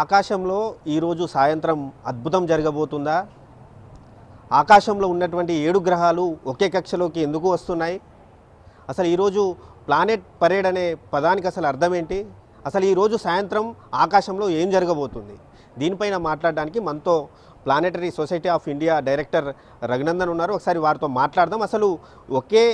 ఆకాశంలో ఈరోజు సాయంత్రం అద్భుతం జరగబోతుందా? ఆకాశంలో ఉన్నటువంటి 7 గ్రహాలు ఒకే కక్షలోకి ఎందుకు వస్తున్నాయి? అసలు ఈరోజు ప్లానెట్ పరేడ్ అనే పదానికి అసలు అర్థం ఏంటి? అసలు ఈరోజు సాయంత్రం ఆకాశంలో ఏం జరగబోతుంది? దీనిపైన మాట్లాడడానికి మనతో planetary society of India director Raghunandan ఉన్నారు. ఒకసారి వారితో మాట్లాడదాం. అసలు ఒకే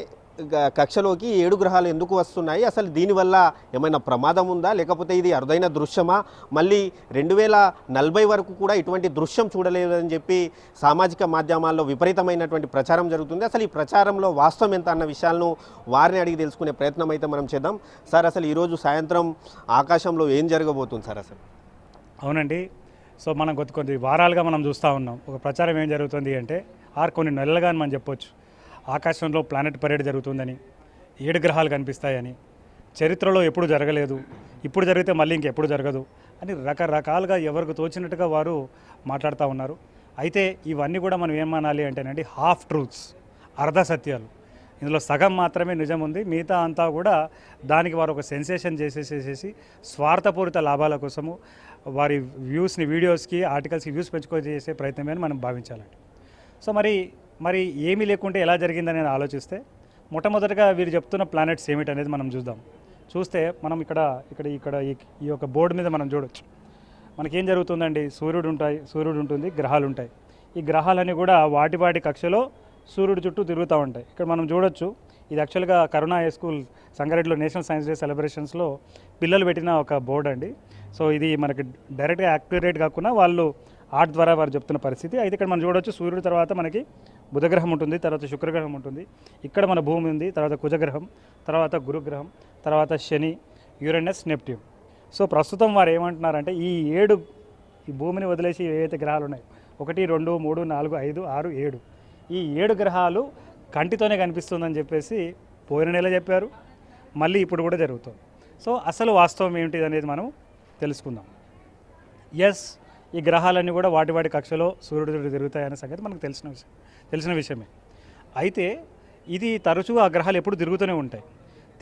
కక్షలోకి 7 గ్రహాలు ఎందుకు వస్తున్నాయి? అసలు దీనివల్ల ఏమైనా ప్రమాదం ఉందా, లేకపోతే ఇది అరుదైన దృశ్యమా? మళ్ళీ 2040 వరకు కూడా ఇటువంటి దృశ్యం చూడలేదని చెప్పి సామాజిక మాధ్యమాల్లో విపరీతమైనటువంటి ప్రచారం జరుగుతుంది. అసలు ఈ ప్రచారంలో వాస్తవం ఎంత అన్న విషయాలను వారిని అడిగి తెలుసుకునే ప్రయత్నం అయితే మనం చేద్దాం. సార్, అసలు ఈరోజు సాయంత్రం ఆకాశంలో ఏం జరగబోతుంది సార్? అసలు అవునండి. సో మనం కొద్ది వారాలుగా మనం చూస్తూ ఉన్నాం. ఒక ప్రచారం ఏం జరుగుతుంది అంటే కొన్ని నెలలుగా మనం చెప్పొచ్చు. ఆకాశంలో ప్లానెట్ పరేడ్ జరుగుతుందని, 7 గ్రహాలు కనిపిస్తాయని, చరిత్రలో ఎప్పుడు జరగలేదు, ఇప్పుడు జరిగితే మళ్ళీ ఇంకెప్పుడు జరగదు అని రకరకాలుగా ఎవరికి తోచినట్టుగా వారు మాట్లాడుతూ ఉన్నారు. అయితే ఇవన్నీ కూడా మనం ఏమనాలి అంటేనండి, హాఫ్ ట్రూత్స్, అర్ధ సత్యాలు. ఇందులో సగం మాత్రమే నిజం ఉంది, మిగతా అంతా కూడా దానికి వారు ఒక సెన్సేషన్ చేసేసేసి స్వార్థపూరిత లాభాల కోసము వారి వ్యూస్ని, వీడియోస్కి, ఆర్టికల్స్కి వ్యూస్ పెంచుకోచేసే ప్రయత్నమే అని మనం భావించాలండి. సో మరి ఏమీ లేకుంటే ఎలా జరిగిందని ఆలోచిస్తే మొట్టమొదటిగా వీరు చెప్తున్న ప్లానెట్స్ ఏమిటి అనేది మనం చూస్తే మనం ఇక్కడ ఈ యొక్క బోర్డు మీద మనం చూడొచ్చు. మనకేం జరుగుతుందండి, సూర్యుడు ఉంటుంది, గ్రహాలు ఉంటాయి. ఈ గ్రహాలన్నీ కూడా వాటి కక్షలో సూర్యుడు చుట్టూ తిరుగుతూ ఉంటాయి. ఇక్కడ మనం చూడొచ్చు, ఇది యాక్చువల్గా కరుణా హై స్కూల్ సంగారెడ్డిలో నేషనల్ సైన్స్ డే సెలబ్రేషన్స్లో పిల్లలు పెట్టిన ఒక బోర్డు అండి. సో ఇది మనకి డైరెక్ట్గా యాక్యురేట్ కాకుండా వాళ్ళు ఆర్ట్ ద్వారా వారు చెప్తున్న పరిస్థితి. అయితే ఇక్కడ మనం చూడొచ్చు, సూర్యుడి తర్వాత మనకి బుధగ్రహం ఉంటుంది, తర్వాత శుక్రగ్రహం ఉంటుంది, ఇక్కడ మన భూమి ఉంది, తర్వాత కుజగ్రహం, తర్వాత గురుగ్రహం, తర్వాత శని, యురేనస్, నెప్ట్యూన్. సో ప్రస్తుతం వారు ఏమంటున్నారంటే ఈ భూమిని వదిలేసి ఏవైతే గ్రహాలు ఉన్నాయో 1, 2, 3, 4, 5, 6, 7 ఈ 7 గ్రహాలు కంటితోనే కనిపిస్తుందని చెప్పేసి పోయిన నెల చెప్పారు, మళ్ళీ ఇప్పుడు కూడా జరుగుతుంది. సో అసలు వాస్తవం ఏమిటి అనేది మనం తెలుసుకుందాం. ఈ గ్రహాలన్నీ కూడా వాటి కక్షలో సూర్యుడి చుట్టూ తిరుగుతాయనే సంగతి మనకు తెలిసిన విషయమే. అయితే ఇది తరచుగా ఆ గ్రహాలు ఎప్పుడు తిరుగుతూనే ఉంటాయి.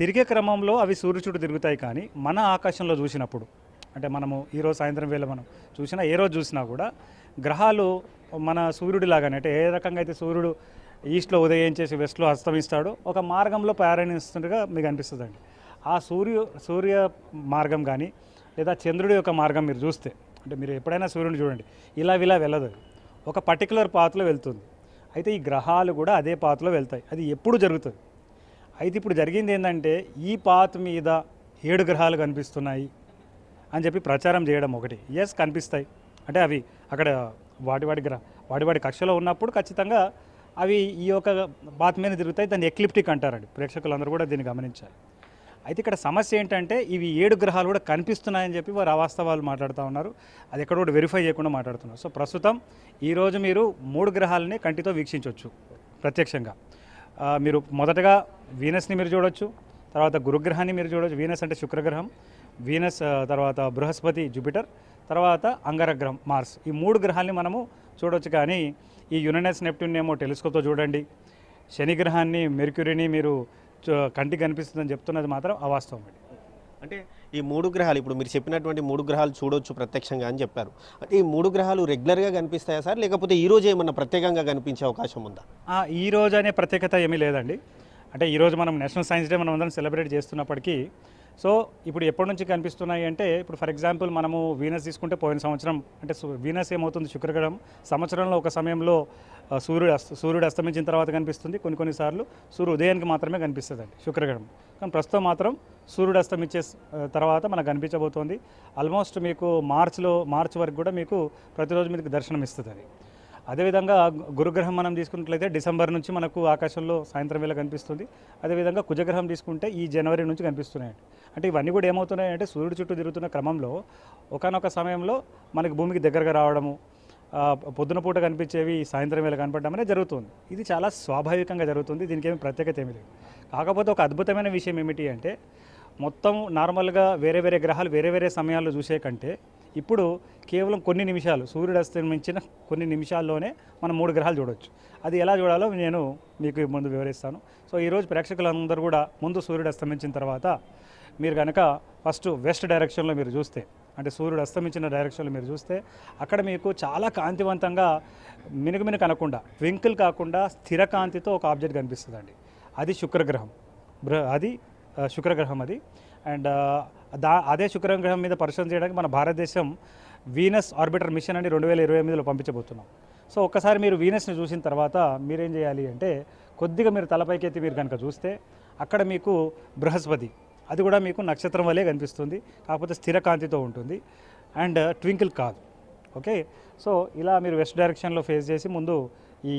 తిరిగే క్రమంలో అవి సూర్యుడి చుట్టూ తిరుగుతాయి. కానీ మన ఆకాశంలో చూసినప్పుడు, అంటే మనము ఈరోజు సాయంత్రం వేళ మనం చూసినా, ఏ రోజు చూసినా కూడా గ్రహాలు మన సూర్యుడి లాగానే, అంటే ఏ రకంగా అయితే సూర్యుడు ఈస్ట్లో ఉదయించేసి వెస్ట్లో అస్తమిస్తాడో ఒక మార్గంలో ప్రయాణిస్తుండగా మీకు అనిపిస్తుందండి. ఆ సూర్య మార్గం కానీ లేదా చంద్రుడి యొక్క మార్గం మీరు చూస్తే, అంటే మీరు ఎప్పుడైనా సూర్యుడిని చూడండి, ఇలా వెళ్ళదు, ఒక పర్టికులర్ పాత్లో వెళ్తుంది. అయితే ఈ గ్రహాలు కూడా అదే పాత్లో వెళ్తాయి. అది ఎప్పుడు జరుగుతుంది. అయితే ఇప్పుడు జరిగింది ఏంటంటే, ఈ పాత్ మీద 7 గ్రహాలు కనిపిస్తున్నాయి అని చెప్పి ప్రచారం చేయడం ఒకటి. కనిపిస్తాయి, అంటే అవి అక్కడ వాటి కక్షలో ఉన్నప్పుడు ఖచ్చితంగా అవి ఈ యొక్క పాత్ మీద తిరుగుతాయి. దాన్ని ఎక్లిప్టిక్ అంటారండి. ప్రేక్షకులందరూ కూడా దీన్ని గమనించాలి. అయితే ఇక్కడ సమస్య ఏంటంటే, ఇవి 7 గ్రహాలు కూడా కనిపిస్తున్నాయని చెప్పి వారు అవాస్తవాలు మాట్లాడుతూ ఉన్నారు. అది ఎక్కడ కూడా వెరిఫై చేయకుండా మాట్లాడుతున్నారు. సో ప్రస్తుతం ఈరోజు మీరు 3 గ్రహాలని కంటితో వీక్షించవచ్చు ప్రత్యక్షంగా. మీరు మొదటగా వీనస్ని మీరు చూడొచ్చు, తర్వాత గురుగ్రహాన్ని మీరు చూడొచ్చు. వీనస్ అంటే శుక్రగ్రహం, వీనస్ తర్వాత బృహస్పతి, జూపిటర్, తర్వాత అంగారగ్రహం, మార్స్. ఈ 3 గ్రహాలని మనము చూడొచ్చు. కానీ ఈ యురేనస్, నెప్ట్యూన్ ఏమో టెలిస్కోప్తో చూడండి, శని గ్రహాన్ని, మెర్క్యూరీని మీరు కంటికి కనిపిస్తుందని చెప్తున్నది మాత్రం అవాస్తవం అండి. అంటే ఈ 3 గ్రహాలు, ఇప్పుడు మీరు చెప్పినటువంటి 3 గ్రహాలు చూడొచ్చు ప్రత్యక్షంగా అని చెప్పారు. అంటే ఈ 3 గ్రహాలు రెగ్యులర్గా కనిపిస్తాయా సార్, లేకపోతే ఈరోజు ఏమన్నా ప్రత్యేకంగా కనిపించే అవకాశం ఉందా? ఈ రోజు అనే ప్రత్యేకత ఏమీ లేదండి. అంటే ఈరోజు మనం నేషనల్ సైన్స్ డే మనం అందరం సెలబ్రేట్ చేస్తున్నప్పటికీ, సో ఇప్పుడు ఎప్పటి నుంచి కనిపిస్తున్నాయి అంటే, ఇప్పుడు ఫర్ ఎగ్జాంపుల్ మనము వీనస్ తీసుకుంటే పోయిన సంవత్సరం, అంటే వీనస్ ఏమవుతుంది, శుక్రగ్రహం సంవత్సరంలో ఒక సమయంలో సూర్యుడు అస్తమించిన తర్వాత కనిపిస్తుంది. కొన్నిసార్లు సూర్యుడు ఉదయానికి మాత్రమే కనిపిస్తుందండి శుక్రగ్రహం. కానీ ప్రస్తుతం మాత్రం సూర్యుడు అస్తమించే తర్వాత మనకు కనిపించబోతోంది. ఆల్మోస్ట్ మీకు మార్చ్ వరకు కూడా మీకు ప్రతిరోజు మీకు దర్శనం ఇస్తుంది అది. అదేవిధంగా గురుగ్రహం మనం తీసుకున్నట్లయితే డిసెంబర్ నుంచి మనకు ఆకాశంలో సాయంత్రం వేళ కనిపిస్తుంది. అదేవిధంగా కుజగ్రహం తీసుకుంటే ఈ జనవరి నుంచి కనిపిస్తున్నాయండి. అంటే ఇవన్నీ కూడా ఏమవుతున్నాయంటే, సూర్యుడు చుట్టూ తిరుగుతున్న క్రమంలో ఒకానొక సమయంలో మనకి భూమికి దగ్గరగా రావడము, పొద్దున పూట కనిపించేవి సాయంత్రం వేళ కనపడడం అనేది జరుగుతుంది. ఇది చాలా స్వాభావికంగా జరుగుతుంది. దీనికి ఏమి ప్రత్యేకత ఏమీ లేదు. కాకపోతే ఒక అద్భుతమైన విషయం ఏమిటి అంటే, మొత్తం నార్మల్గా వేరే గ్రహాలు వేరే సమయాల్లో చూసే కంటే ఇప్పుడు కేవలం కొన్ని నిమిషాలు, సూర్యుడు అస్తమించిన కొన్ని నిమిషాల్లోనే మనం 3 గ్రహాలు చూడవచ్చు. అది ఎలా చూడాలో నేను మీకు ముందు వివరిస్తాను. సో ఈరోజు ప్రేక్షకులందరూ కూడా ముందు సూర్యుడు అస్తమించిన తర్వాత మీరు కనుక ఫస్ట్ వెస్ట్ డైరెక్షన్లో మీరు చూస్తే, అంటే సూర్యుడు అస్తమించిన డైరెక్షన్లో మీరు చూస్తే అక్కడ మీకు చాలా కాంతివంతంగా మినుగు అనకుండా ట్వింకిల్ కాకుండా స్థిర కాంతితో ఒక ఆబ్జెక్ట్ కనిపిస్తుందండి. అది శుక్రగ్రహం. అది శుక్రగ్రహం అది. అండ్ అదే శుక్రగ్రహం మీద పరిశోధన చేయడానికి మన భారతదేశం వీనస్ ఆర్బిటర్ మిషన్ అని 2028లో పంపించబోతున్నాం. సో ఒక్కసారి మీరు వీనస్ని చూసిన తర్వాత మీరేం చేయాలి అంటే కొద్దిగా మీరు తలపైకెత్తి మీరు కనుక చూస్తే అక్కడ మీకు బృహస్పతి, అది కూడా మీకు నక్షత్రం వలె కనిపిస్తుంది, కాకపోతే స్థిర కాంతితో ఉంటుంది అండ్ ట్వింకిల్ కాదు. ఓకే, సో ఇలా మీరు వెస్ట్ డైరెక్షన్లో ఫేస్ చేసి ముందు ఈ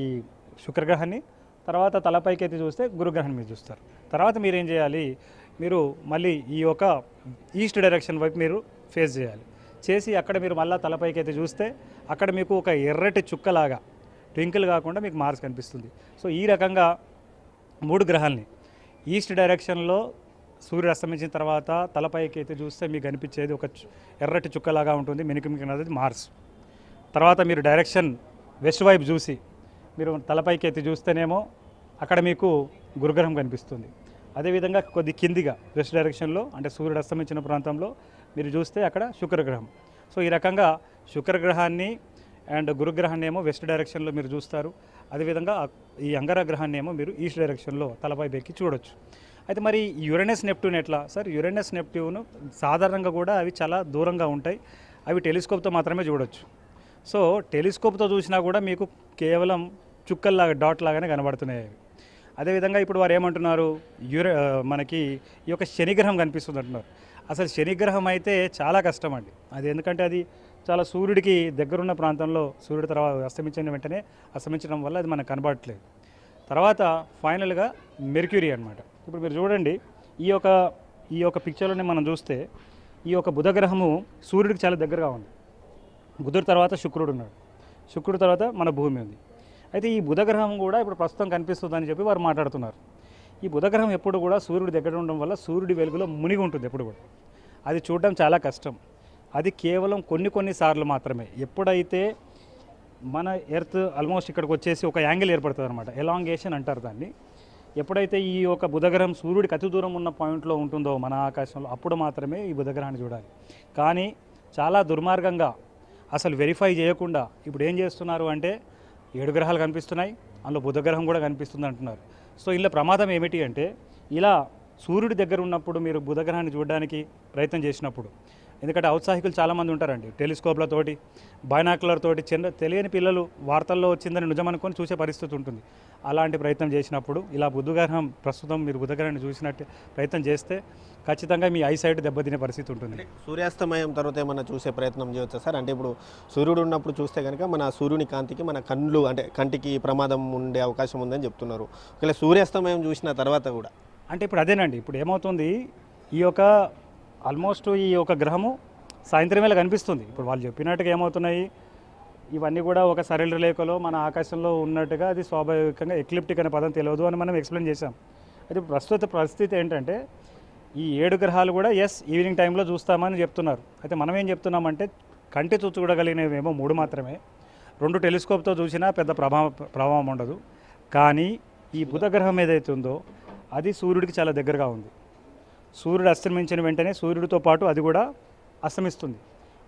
శుక్రగ్రహాన్ని, తర్వాత తలపైకెత్తి చూస్తే గురుగ్రహాన్ని మీరు చూస్తారు. తర్వాత మీరు ఏం చేయాలి, మీరు మళ్ళీ ఈ యొక్క ఈస్ట్ డైరెక్షన్ వైపు మీరు ఫేస్ చేయాలి. చేసి అక్కడ మీరు మళ్ళీ తలపైకైతే చూస్తే అక్కడ మీకు ఒక ఎర్రటి చుక్కలాగా ట్వింకిల్ కాకుండా మీకు మార్స్ కనిపిస్తుంది. సో ఈ రకంగా 3 గ్రహాలని ఈస్ట్ డైరెక్షన్లో సూర్యుడు అస్తమించిన తర్వాత తలపైకి అయితే చూస్తే మీకు కనిపించేది ఒక ఎర్రటి చుక్కలాగా ఉంటుంది, మినికినది మార్స్. తర్వాత మీరు డైరెక్షన్ వెస్ట్ వైపు చూసి మీరు తలపైకి ఎత్తి చూస్తేనేమో అక్కడ మీకు గురుగ్రహం కనిపిస్తుంది. అదేవిధంగా కొద్ది కిందిగా వెస్ట్ డైరెక్షన్లో అంటే సూర్యుడు అస్తమించిన ప్రాంతంలో మీరు చూస్తే అక్కడ శుక్రగ్రహం. సో ఈ రకంగా శుక్రగ్రహాన్ని అండ్ గురుగ్రహాన్ని ఏమో వెస్ట్ డైరెక్షన్లో మీరు చూస్తారు. అదేవిధంగా ఈ అంగారక గ్రహాన్ని ఏమో మీరు ఈస్ట్ డైరెక్షన్లో తలపై పెక్కి చూడొచ్చు. అయితే మరి యురేనస్ నెప్ట్యూన్ ఎట్లా సార్? యురేనస్ నెప్ట్యూన్ సాధారణంగా కూడా అవి చాలా దూరంగా ఉంటాయి, అవి టెలిస్కోప్తో మాత్రమే చూడొచ్చు. సో టెలిస్కోప్తో చూసినా కూడా మీకు కేవలం చుక్కల్లాగా డాట్ లాగానే కనబడుతున్నాయి అవి. అదేవిధంగా ఇప్పుడు వారు ఏమంటున్నారు, మనకి ఈ యొక్క శనిగ్రహం కనిపిస్తుంది అంటున్నారు. అసలు శనిగ్రహం అయితే చాలా కష్టం అండి అది, ఎందుకంటే అది చాలా సూర్యుడికి దగ్గరున్న ప్రాంతంలో సూర్యుడి తర్వాత అస్తమించిన వెంటనే అస్తమించడం వల్ల అది మనకు కనబడట్లేదు. తర్వాత ఫైనల్గా మెర్క్యూరీ అనమాట. ఇప్పుడు మీరు చూడండి ఈ యొక్క పిక్చర్లోనే మనం చూస్తే ఈ యొక్క బుధగ్రహము సూర్యుడికి చాలా దగ్గరగా ఉంది. బుధుడి తర్వాత శుక్రుడు ఉన్నాడు, శుక్రుడి తర్వాత మన భూమి ఉంది. అయితే ఈ బుధగ్రహం కూడా ఇప్పుడు ప్రస్తుతం కనిపిస్తుందని చెప్పి వారు మాట్లాడుతున్నారు. ఈ బుధగ్రహం ఎప్పుడు కూడా సూర్యుడి దగ్గర ఉండడం వల్ల సూర్యుడి వెలుగులో మునిగి ఉంటుంది ఎప్పుడు కూడా. అది చూడడం చాలా కష్టం. అది కేవలం కొన్ని సార్లు మాత్రమే. ఎప్పుడైతే మన ఎర్త్ ఆల్మోస్ట్ ఇక్కడికి వచ్చేసి ఒక యాంగిల్ ఏర్పడుతుంది అనమాట, ఎలాంగేషన్ అంటారు దాన్ని. ఎప్పుడైతే ఈ యొక్క బుధగ్రహం సూర్యుడికి అతి దూరం ఉన్న పాయింట్లో ఉంటుందో మన ఆకాశంలో, అప్పుడు మాత్రమే ఈ బుధగ్రహాన్ని చూడాలి. కానీ చాలా దుర్మార్గంగా అసలు వెరిఫై చేయకుండా ఇప్పుడు ఏం చేస్తున్నారు అంటే 7 గ్రహాలు కనిపిస్తున్నాయి, అందులో బుధగ్రహం కూడా కనిపిస్తుంది అంటున్నారు. సో ఇలా ప్రమాదం ఏమిటి అంటే, ఇలా సూర్యుడి దగ్గర ఉన్నప్పుడు మీరు బుధగ్రహాన్ని చూడడానికి ప్రయత్నం చేసినప్పుడు, ఎందుకంటే ఔత్సాహికులు చాలామంది ఉంటారండి, టెలిస్కోప్లతోటి బైనాకులర్ తోటి తెలియని పిల్లలు వార్తల్లో వచ్చిందని నిజమనుకొని చూసే పరిస్థితి ఉంటుంది. అలాంటి ప్రయత్నం చేసినప్పుడు ఇలా బుధగ్రహం ప్రస్తుతం మీరు బుధగ్రహాన్ని చూసినట్టు ప్రయత్నం చేస్తే ఖచ్చితంగా మీ ఐసైట్ దెబ్బతినే పరిస్థితి ఉంటుంది. సూర్యాస్తమయం తర్వాత ఏమన్నా చూసే ప్రయత్నం చేయవచ్చా సార్? అంటే ఇప్పుడు సూర్యుడు ఉన్నప్పుడు చూస్తే కనుక మన సూర్యుని కాంతికి మన కళ్ళు అంటే కంటికి ప్రమాదం ఉండే అవకాశం ఉందని చెప్తున్నారు. ఒకవేళ సూర్యాస్తమయం చూసిన తర్వాత కూడా అంటే ఇప్పుడు అదేనండి, ఇప్పుడు ఏమవుతుంది, ఈ యొక్క ఆల్మోస్ట్ ఈ యొక్క గ్రహము సాయంత్రం వేళ కనిపిస్తుంది. ఇప్పుడు వాళ్ళు చెప్పినట్టుగా ఏమవుతున్నాయి, ఇవన్నీ కూడా ఒక సరళ రేఖలో మన ఆకాశంలో ఉన్నట్టుగా అది స్వాభావికంగా ఎక్లిప్టిక్ అనే పదం తెలియదు అని మనం ఎక్స్ప్లెయిన్ చేసాం. అయితే ప్రస్తుత పరిస్థితి ఏంటంటే ఈ 7 గ్రహాలు కూడా ఈవినింగ్ టైంలో చూస్తామని చెప్తున్నారు. అయితే మనం ఏం చెప్తున్నామంటే కంటి చూడగలిగినవేమో 3 మాత్రమే, 2 టెలిస్కోప్తో చూసినా పెద్ద ప్రభావం ఉండదు. కానీ ఈ బుధగ్రహం ఏదైతే ఉందో అది సూర్యుడికి చాలా దగ్గరగా ఉంది. సూర్యుడు అస్తమించిన వెంటనే సూర్యుడితో పాటు అది కూడా అస్తమిస్తుంది.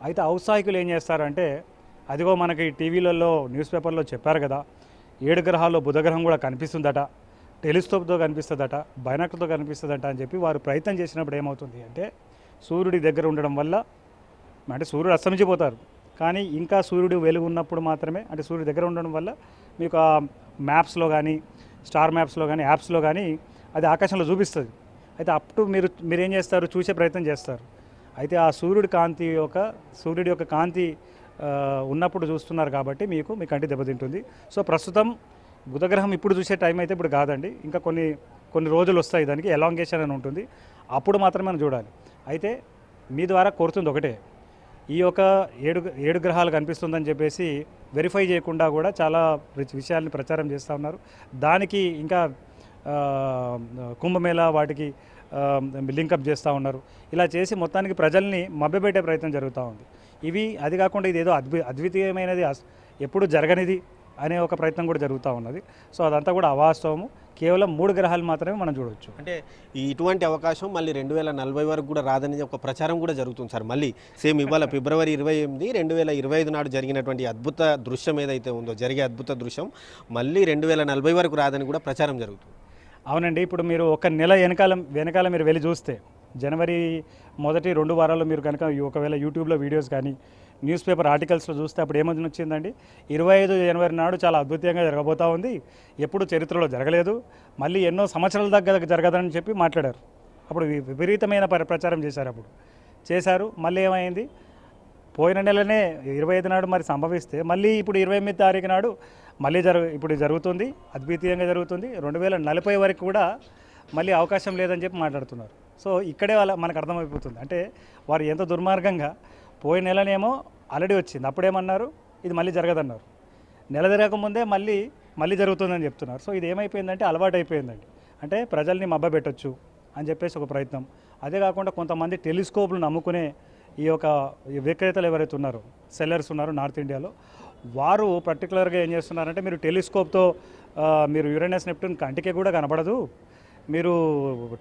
అయితే ఔత్సాహికులు ఏం చేస్తారంటే, అదిగో మనకి టీవీలలో న్యూస్ పేపర్లో చెప్పారు కదా 7 గ్రహాల్లో బుధగ్రహం కూడా కనిపిస్తుందట, టెలిస్కోప్తో కనిపిస్తుందట, బైనాకులర్తో కనిపిస్తుందట అని చెప్పి వారు ప్రయత్నం చేసినప్పుడు ఏమవుతుంది అంటే, సూర్యుడి దగ్గర ఉండడం వల్ల అంటే సూర్యుడు అస్తమించిపోతారు, కానీ ఇంకా సూర్యుడు వెలుగు ఉన్నప్పుడు మాత్రమే, అంటే సూర్యుడి దగ్గర ఉండడం వల్ల మీకు ఆ మ్యాప్స్లో కానీ స్టార్ మ్యాప్స్లో కానీ యాప్స్లో కానీ అది ఆకాశంలో చూపిస్తుంది. అయితే అప్పుడు మీరేం చేస్తారు, చూసే ప్రయత్నం చేస్తారు. అయితే ఆ సూర్యుడి యొక్క కాంతి ఉన్నప్పుడు చూస్తున్నారు కాబట్టి మీ కంటి దెబ్బతింటుంది. సో ప్రస్తుతం బుధగ్రహం ఇప్పుడు చూసే టైం అయితే ఇప్పుడు కాదండి, ఇంకా కొన్ని రోజులు వస్తాయి, దానికి ఎలాంగేషన్ అని ఉంటుంది, అప్పుడు మాత్రమే మనం చూడాలి. అయితే మీ ద్వారా కోరుతుంది ఒకటే, ఈ యొక్క 7 గ్రహాలు కనిపిస్తుందని చెప్పేసి వెరిఫై చేయకుండా కూడా చాలా విషయాల్ని ప్రచారం చేస్తూ ఉన్నారు. దానికి ఇంకా కుంభమేళా వాటికి లింకప్ చేస్తూ ఉన్నారు. ఇలా చేసి మొత్తానికి ప్రజల్ని మభ్యపెట్టే ప్రయత్నం జరుగుతూ ఉంది. అది కాకుండా ఇదేదో అద్వితీయమైనది, ఎప్పుడు జరగనిది, అనే ఒక ప్రయత్నం కూడా జరుగుతూ ఉన్నది. సో అదంతా కూడా అవాస్తవము. కేవలం 3 గ్రహాలు మాత్రమే మనం చూడవచ్చు. అంటే ఇటువంటి అవకాశం మళ్ళీ 2040 వరకు కూడా రాదని ఒక ప్రచారం కూడా జరుగుతుంది సార్. మళ్ళీ సేమ్ ఇవాళ ఫిబ్రవరి 28, 2025 నాడు జరిగినటువంటి అద్భుత దృశ్యం ఏదైతే ఉందో, జరిగే అద్భుత దృశ్యం మళ్ళీ 2040 వరకు రాదని కూడా ప్రచారం జరుగుతుంది. అవునండి. ఇప్పుడు మీరు ఒక నెల వెనకాల మీరు వెళ్ళి చూస్తే జనవరి మొదటి 2 వారాల్లో మీరు కనుక ఒకవేళ యూట్యూబ్లో వీడియోస్ కానీ న్యూస్ పేపర్ ఆర్టికల్స్లో చూస్తే అప్పుడు ఏమని వచ్చిందండి, 25 జనవరి నాడు చాలా అద్భుతంగా జరగబోతూ ఉంది, ఎప్పుడు చరిత్రలో జరగలేదు, మళ్ళీ ఎన్నో సంవత్సరాల దగ్గర జరగదని చెప్పి మాట్లాడారు. అప్పుడు విపరీతమైన ప్రచారం చేశారు. మళ్ళీ ఏమైంది, పోయిన నెలనే 25 నాడు మరి సంభవిస్తే మళ్ళీ ఇప్పుడు 28 తారీఖు నాడు మళ్ళీ ఇప్పుడు జరుగుతుంది, అద్వితీయంగా జరుగుతుంది. 2040 వరకు కూడా మళ్ళీ అవకాశం లేదని చెప్పి మాట్లాడుతున్నారు. సో ఇక్కడే మనకు అర్థమైపోతుంది అంటే వారు ఎంత దుర్మార్గంగా, పోయిన నెలనేమో ఆల్రెడీ వచ్చింది, అప్పుడేమన్నారు ఇది మళ్ళీ జరగదన్నారు, నెల తిరగకముందే మళ్ళీ జరుగుతుందని చెప్తున్నారు. సో ఇది ఏమైపోయిందంటే అలవాటు అయిపోయిందండి. అంటే ప్రజల్ని మభ్యపెట్టొచ్చు అని చెప్పేసి ఒక ప్రయత్నం. అదే కాకుండా కొంతమంది టెలిస్కోప్లు నమ్ముకునే ఈ యొక్క విక్రేతలు ఎవరైతే ఉన్నారో, సెల్లర్స్ ఉన్నారు నార్త్ ఇండియాలో, వారు పర్టికులర్గా ఏం చేస్తున్నారంటే మీరు టెలిస్కోప్తో మీరు యురేనస్ నెప్ట్యూన్ కంటికి కూడా కనబడదు, మీరు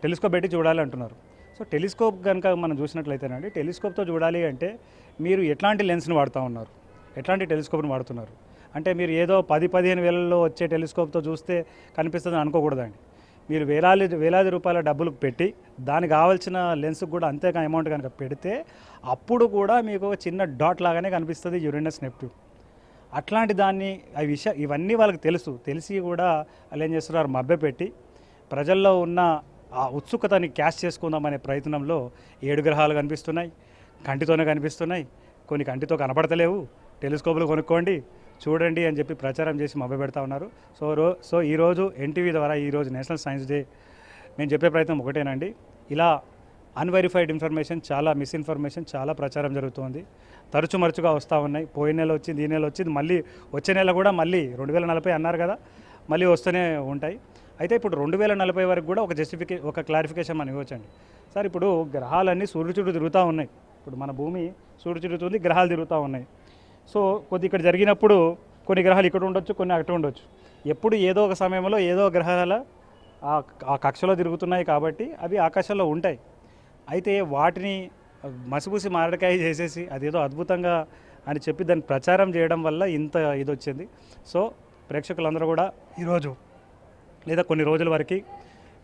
టెలిస్కోప్ పెట్టి చూడాలి అంటున్నారు. సో టెలిస్కోప్ కనుక మనం చూసినట్లయితేనండి, టెలిస్కోప్తో చూడాలి అంటే మీరు ఎట్లాంటి లెన్స్ని వాడుతూ ఉన్నారు, ఎట్లాంటి టెలిస్కోప్ని వాడుతున్నారు అంటే మీరు ఏదో 10-15 వేలలో వచ్చే టెలిస్కోప్తో చూస్తే కనిపిస్తుందని అనుకోకూడదండి. మీరు వేలాది రూపాయల డబ్బులు పెట్టి దానికి కావాల్సిన లెన్స్కి కూడా అంతే అమౌంట్ కనుక పెడితే అప్పుడు కూడా మీకు చిన్న డాట్ లాగానే కనిపిస్తుంది యురేనస్ నెప్ట్యూన్. అట్లాంటి దాన్ని ఇవన్నీ వాళ్ళకి తెలిసి కూడా వాళ్ళు ఏం చేస్తున్నారు, మభ్యపెట్టి ప్రజల్లో ఉన్న ఆ ఉత్సుకతని క్యాష్ చేసుకుందామనే ప్రయత్నంలో 7 గ్రహాలు కనిపిస్తున్నాయి, కంటితోనే కనిపిస్తున్నాయి, కొన్ని కంటితో కనపడతలేవు, టెలిస్కోపులు కొనుక్కోండి చూడండి అని చెప్పి ప్రచారం చేసి మభ్యపెడతా ఉన్నారు. సో ఈరోజు ఎన్టీవీ ద్వారా ఈరోజు నేషనల్ సైన్స్ డే నేను చెప్పే ప్రయత్నం ఒకటేనండి, ఇలా అన్వెరిఫైడ్ ఇన్ఫర్మేషన్, చాలా మిస్ఇన్ఫర్మేషన్ చాలా ప్రచారం జరుగుతుంది, తరచుమరచుగా వస్తూ ఉన్నాయి. పోయిన నెల వచ్చింది, ఈ నెల వచ్చింది, మళ్ళీ వచ్చే నెల కూడా మళ్ళీ 2040 అన్నారు కదా, మళ్ళీ వస్తూనే ఉంటాయి. అయితే ఇప్పుడు 2040 వరకు కూడా ఒక క్లారిఫికేషన్ మనం ఇవ్వచ్చండి సార్. ఇప్పుడు గ్రహాలన్నీ సూర్యుడి చుట్టూ తిరుగుతూ ఉన్నాయి, ఇప్పుడు మన భూమి సూర్యుడి చుట్టూ తిరుగుతుంది, గ్రహాలు తిరుగుతూ ఉన్నాయి. సో ఇక్కడ జరిగినప్పుడు కొన్ని గ్రహాలు ఇక్కడ ఉండొచ్చు, కొన్ని అక్కడ ఉండొచ్చు. ఎప్పుడు ఏదో ఒక సమయంలో ఏదో గ్రహాల ఆ కక్షలో తిరుగుతున్నాయి కాబట్టి అవి ఆకాశంలో ఉంటాయి. అయితే వాటిని మసిపూసి మారడికాయ చేసేసి అదేదో అద్భుతంగా అని చెప్పి దాన్ని ప్రచారం చేయడం వల్ల ఇంత ఇది వచ్చింది. సో ప్రేక్షకులందరూ కూడా ఈరోజు లేదా కొన్ని రోజుల వరకు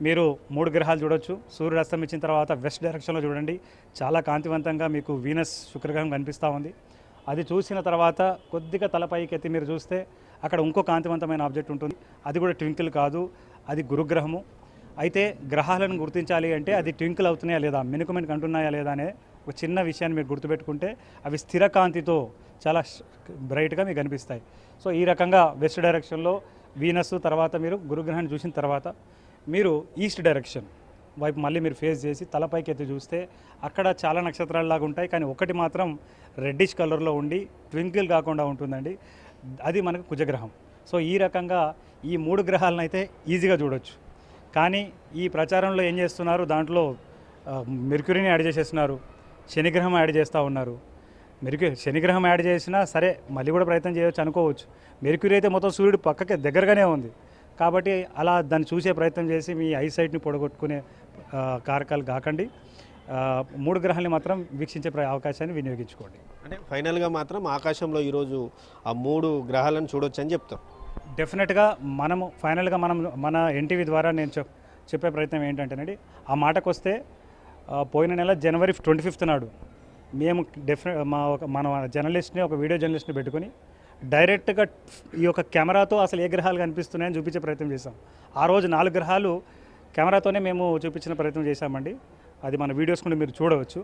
మీరు 3 గ్రహాలు చూడొచ్చు. సూర్యుడు అస్తమించిన తర్వాత వెస్ట్ డైరెక్షన్లో చూడండి, చాలా కాంతివంతంగా మీకు వీనస్ శుక్రగ్రహం కనిపిస్తూ ఉంది. అది చూసిన తర్వాత కొద్దిగా తలపైకి ఎత్తి మీరు చూస్తే అక్కడ ఇంకో కాంతివంతమైన ఆబ్జెక్ట్ ఉంటుంది, అది కూడా ట్వింకిల్ కాదు, అది గురుగ్రహము. అయితే గ్రహాలను గుర్తించాలి అంటే అది ట్వింకిల్ అవుతున్నాయా లేదా, మినుకు అంటున్నాయా లేదా అనే ఒక చిన్న విషయాన్ని మీరు గుర్తుపెట్టుకుంటే అవి స్థిర కాంతితో చాలా బ్రైట్గా మీకు కనిపిస్తాయి. సో ఈ రకంగా వెస్ట్ డైరెక్షన్లో వీనస్, తర్వాత మీరు గురుగ్రహాన్ని చూసిన తర్వాత మీరు ఈస్ట్ డైరెక్షన్ వైపు మళ్ళీ మీరు ఫేస్ చేసి తలపైకి ఎత్తి చూస్తే అక్కడ చాలా నక్షత్రాలలాగా ఉంటాయి, కానీ ఒకటి మాత్రం రెడ్డిష్ కలర్లో ఉండి ట్వింకిల్ కాకుండా ఉంటుందండి, అది మనకు కుజగ్రహం. సో ఈ రకంగా ఈ 3 గ్రహాలను అయితే ఈజీగా చూడొచ్చు. కానీ ఈ ప్రచారంలో ఏం చేస్తున్నారు, దాంట్లో మెర్క్యూరీని యాడ్ చేసేస్తున్నారు, శనిగ్రహం యాడ్ చేస్తూ ఉన్నారు. శనిగ్రహం యాడ్ చేసినా సరే మళ్ళీ కూడా ప్రయత్నం చేయవచ్చు అనుకోవచ్చు. మెర్క్యూరీ అయితే మొత్తం సూర్యుడు పక్కకే దగ్గరగానే ఉంది కాబట్టి అలా దాన్ని చూసే ప్రయత్నం చేసి మీ ఐసైట్ని పొడగొట్టుకునే కారకాలు కాకండి. 3 గ్రహాలని మాత్రం వీక్షించే అవకాశాన్ని వినియోగించుకోండి. అంటే ఫైనల్గా మాత్రం ఆకాశంలో ఈరోజు ఆ 3 గ్రహాలను చూడొచ్చు అని చెప్తాం. డెఫినెట్గా ఫైనల్గా మన ఎన్టీవీ ద్వారా నేను చెప్పే ప్రయత్నం ఏంటంటేనండి, ఆ మాటకు వస్తే పోయిన నెల జనవరి 25 నాడు మేము మన జర్నలిస్ట్ని, ఒక వీడియో జర్నలిస్ట్ని పెట్టుకుని డైరెక్ట్గా ఈ యొక్క కెమెరాతో అసలు ఏ గ్రహాలు కనిపిస్తున్నాయని చూపించే ప్రయత్నం చేశాం. ఆ రోజు 4 గ్రహాలు కెమెరాతోనే మేము చూపించిన ప్రయత్నం చేశామండి. అది మన వీడియోస్ కూడా మీరు చూడవచ్చు.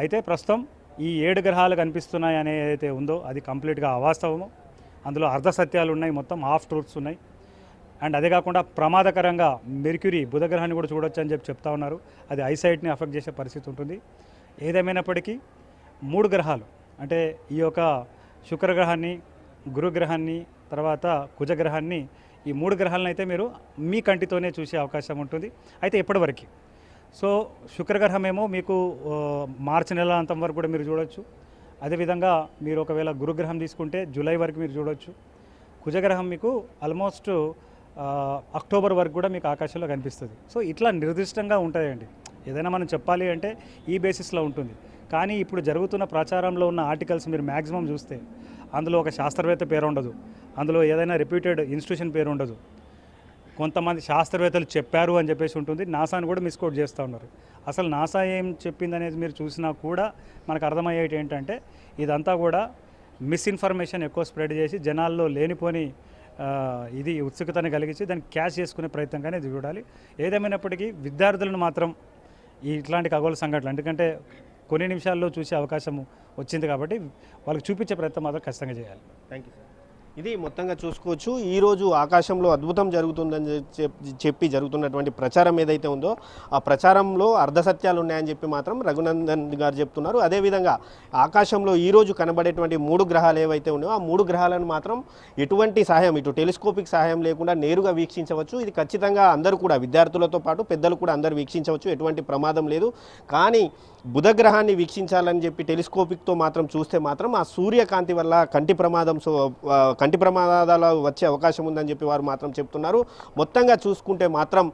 అయితే ప్రస్తుతం ఈ 7 గ్రహాలు కనిపిస్తున్నాయి అనే ఏదైతే ఉందో అది కంప్లీట్గా అవాస్తవము. అందులో అర్ధ సత్యాలు ఉన్నాయి, మొత్తం హాఫ్ ట్రూత్స్ ఉన్నాయి. అండ్ అదే కాకుండా ప్రమాదకరంగా మెర్క్యూరీ బుధ గ్రహాన్ని కూడా చూడొచ్చు అని చెప్తా ఉన్నారు. అది ఐసైట్ని అఫెక్ట్ చేసే పరిస్థితి ఉంటుంది. ఏదేమైనప్పటికీ 3 గ్రహాలు అంటే ఈ యొక్క శుక్రగ్రహాన్ని, గురుగ్రహాన్ని, తర్వాత కుజగ్రహాన్ని, ఈ 3 గ్రహాలను అయితే మీరు మీ కంటితోనే చూసే అవకాశం ఉంటుంది. అయితే ఎప్పటివరకు సో శుక్రగ్రహం ఏమో మీకు మార్చి నెల అంతం వరకు కూడా మీరు చూడొచ్చు. అదేవిధంగా మీరు ఒకవేళ గురుగ్రహం తీసుకుంటే జూలై వరకు మీరు చూడొచ్చు. కుజగ్రహం మీకు ఆల్మోస్ట్ అక్టోబర్ వరకు కూడా మీకు ఆకాశంలో కనిపిస్తుంది. సో ఇట్లా నిర్దిష్టంగా ఉంటాయండి. ఏదైనా మనం చెప్పాలి అంటే ఈ బేసిస్లో ఉంటుంది. కానీ ఇప్పుడు జరుగుతున్న ప్రచారంలో ఉన్న ఆర్టికల్స్ మీరు మ్యాక్సిమం చూస్తే అందులో ఒక శాస్త్రవేత్త పేరు ఉండదు, అందులో ఏదైనా రెప్యూటెడ్ ఇన్స్టిట్యూషన్ పేరు ఉండదు. కొంతమంది శాస్త్రవేత్తలు చెప్పారు అని చెప్పేసి ఉంటుంది. నాసాని కూడా మిస్కోట్ చేస్తూ ఉన్నారు. అసలు నాసా ఏం చెప్పింది అనేది మీరు చూసినా కూడా మనకు అర్థమయ్యేటి ఏంటంటే ఇదంతా కూడా మిస్ఇన్ఫర్మేషన్ ఎక్కువ స్ప్రెడ్ చేసి జనాల్లో లేనిపోని ఇది ఉత్సుకతని కలిగించి దాన్ని క్యాష్ చేసుకునే ప్రయత్నంగానే ఇది చూడాలి. ఏదేమైనప్పటికీ విద్యార్థులను మాత్రం ఇట్లాంటి ఖగోళ సంఘటనలు ఎందుకంటే కొన్ని నిమిషాల్లో చూసే అవకాశం వచ్చింది కాబట్టి వాళ్ళకి చూపించే ప్రయత్నం మాత్రం ఖచ్చితంగా చేయాలి. Thank you sir. ఇది మొత్తంగా చూసుకోవచ్చు. ఈరోజు ఆకాశంలో అద్భుతం జరుగుతుందని చెప్పి జరుగుతున్నటువంటి ప్రచారం ఏదైతే ఉందో ఆ ప్రచారంలో అర్ధసత్యాలు ఉన్నాయని చెప్పి మాత్రం రఘునందన్ గారు చెప్తున్నారు. అదేవిధంగా ఆకాశంలో ఈరోజు కనబడేటువంటి 3 గ్రహాలు ఏవైతే ఉన్నాయో ఆ 3 గ్రహాలను మాత్రం ఎటువంటి సహాయం ఇటు టెలిస్కోపిక్ సహాయం లేకుండా నేరుగా వీక్షించవచ్చు. ఇది ఖచ్చితంగా అందరూ కూడా విద్యార్థులతో పాటు పెద్దలు కూడా అందరూ వీక్షించవచ్చు, ఎటువంటి ప్రమాదం లేదు. కానీ బుధ గ్రహాన్ని వీక్షించాలని చెప్పి టెలిస్కోపిక్తో మాత్రం చూస్తే మాత్రం ఆ సూర్యకాంతి వల్ల కంటి ప్రమాదాలు వచ్చే అవకాశం ఉందని చెప్పి వారు మాత్రం చెప్తున్నారు. మొత్తంగా చూసుకుంటే మాత్రం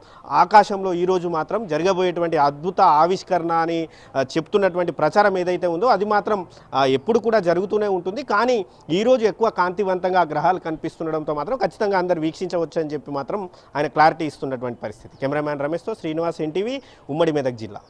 ఆకాశంలో ఈరోజు మాత్రం జరగబోయేటువంటి అద్భుత ఆవిష్కరణ అని చెప్తున్నటువంటి ప్రచారం ఏదైతే ఉందో అది మాత్రం ఎప్పుడు కూడా జరుగుతూనే ఉంటుంది. కానీ ఈరోజు ఎక్కువ కాంతివంతంగా గ్రహాలు కనిపిస్తుండడంతో మాత్రం ఖచ్చితంగా అందరు వీక్షించవచ్చు అని చెప్పి మాత్రం ఆయన క్లారిటీ ఇస్తున్నటువంటి పరిస్థితి. కెమెరామ్యాన్ రమేష్తో శ్రీనివాస్, ఎన్టీవీ, ఉమ్మడి మెదక్ జిల్లా.